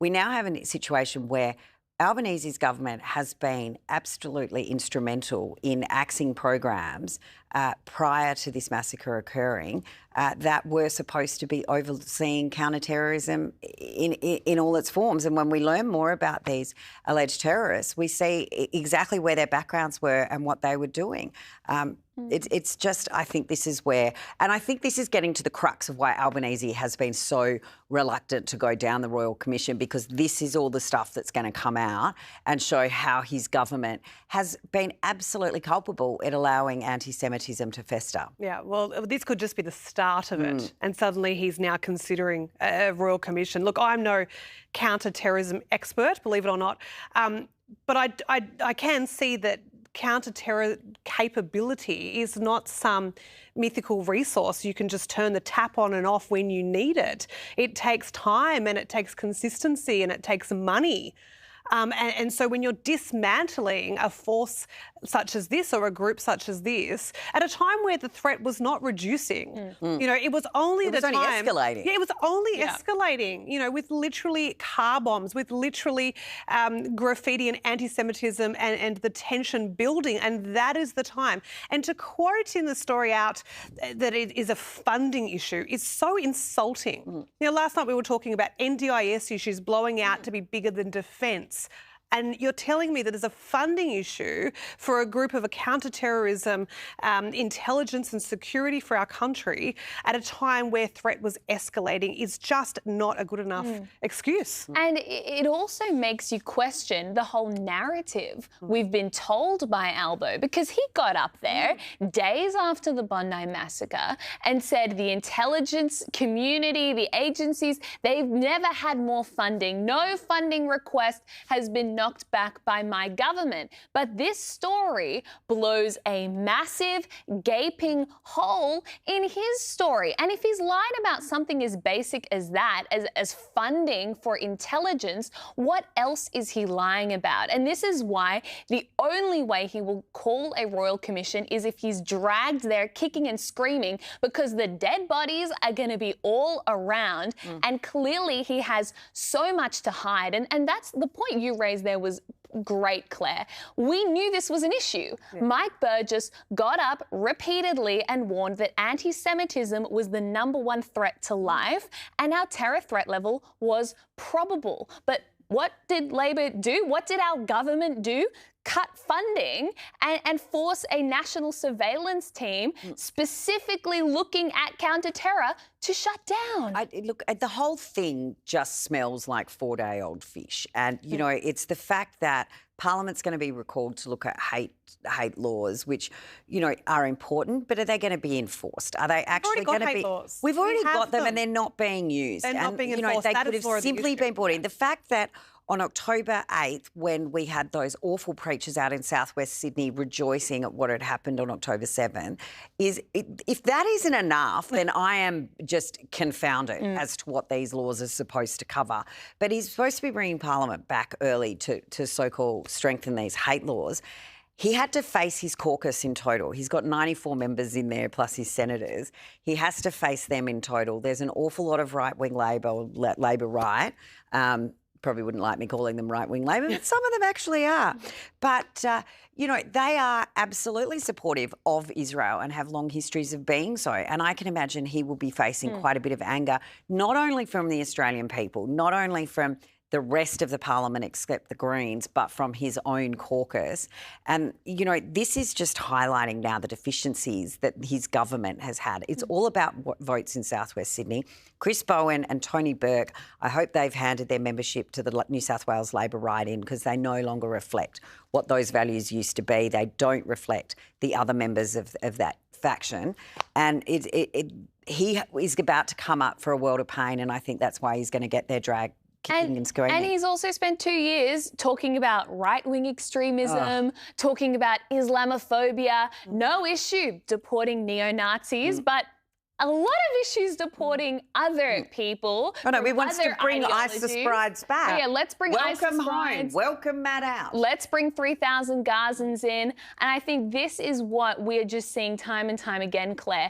we now have a situation where Albanese's government has been absolutely instrumental in axing programs prior to this massacre occurring that were supposed to be overseeing counter-terrorism in all its forms. And when we learn more about these alleged terrorists, we see exactly where their backgrounds were and what they were doing. It's just, I think this is where, and I think this is getting to the crux of why Albanese has been so reluctant to go down the Royal Commission, because this is all the stuff that's going to come out and show how his government has been absolutely culpable in allowing anti-Semitism to fester. Yeah, well, this could just be the start of it. And suddenly he's now considering a Royal Commission. Look, I'm no counter-terrorism expert, believe it or not, but I can see that counter-terror capability is not some mythical resource you can just turn the tap on and off when you need it. It takes time and it takes consistency and it takes money. And so when you're dismantling a force such as this or a group such as this, at a time where the threat was not reducing, you know, it was only escalating. Yeah, it was only escalating, you know, with literally car bombs, with literally graffiti and anti-Semitism and the tension building, and that is the time. And to quote in the story out that it is a funding issue is so insulting. You know, last night we were talking about NDIS issues blowing out to be bigger than defence. And you're telling me that there's a funding issue for a group of a counter-terrorism intelligence and security for our country at a time where threat was escalating is just not a good enough excuse. And it also makes you question the whole narrative we've been told by Albo, because he got up there days after the Bondi massacre and said the intelligence community, the agencies, they've never had more funding. No funding request has been knocked back by my government. But this story blows a massive, gaping hole in his story. And if he's lied about something as basic as that, as funding for intelligence, what else is he lying about? And this is why the only way he will call a Royal Commission is if he's dragged there kicking and screaming, because the dead bodies are going to be all around. And clearly he has so much to hide. And that's the point you raised there was great, Claire. We knew this was an issue. Mike Burgess got up repeatedly and warned that anti-Semitism was the #1 threat to life and our terror threat level was probable. But what did Labor do? What did our government do? Cut funding and force a national surveillance team specifically looking at counter-terror to shut down. Look, the whole thing just smells like 4-day-old fish. And, you know, it's the fact that Parliament's going to be recalled to look at hate laws, which, you know, are important, but are they going to be enforced? Are they actually going to be? Laws. We've already got them and they're not being used. They're not being enforced. They could have simply been brought in. The fact that on October 8th, when we had those awful preachers out in southwest Sydney rejoicing at what had happened on October 7th, if that isn't enough, then I am just confounded as to what these laws are supposed to cover. But he's supposed to be bringing Parliament back early to so-called strengthen these hate laws. He had to face his caucus in total. He's got 94 members in there plus his senators. He has to face them in total. There's an awful lot of right-wing Labor, or Labor right. Probably wouldn't like me calling them right-wing Labor, but some of them actually are. But, you know, they are absolutely supportive of Israel and have long histories of being so. And I can imagine he will be facing quite a bit of anger, not only from the Australian people, not only from the rest of the Parliament except the Greens, but from his own caucus. And, you know, this is just highlighting now the deficiencies that his government has had. It's all about votes in southwest Sydney. Chris Bowen and Tony Burke, I hope they've handed their membership to the New South Wales Labor write-in, because they no longer reflect what those values used to be. They don't reflect the other members of that faction. And he is about to come up for a world of pain, and I think that's why he's going to get their drag kicking and screaming. And he's also spent 2 years talking about right-wing extremism, talking about Islamophobia. No issue deporting neo-Nazis, but a lot of issues deporting other people. Oh, no, we want to bring ISIS brides back. Yeah, let's bring ISIS brides. Welcome home. Welcome Matt out. Let's bring 3,000 Gazans in. And I think this is what we're just seeing time and time again, Claire.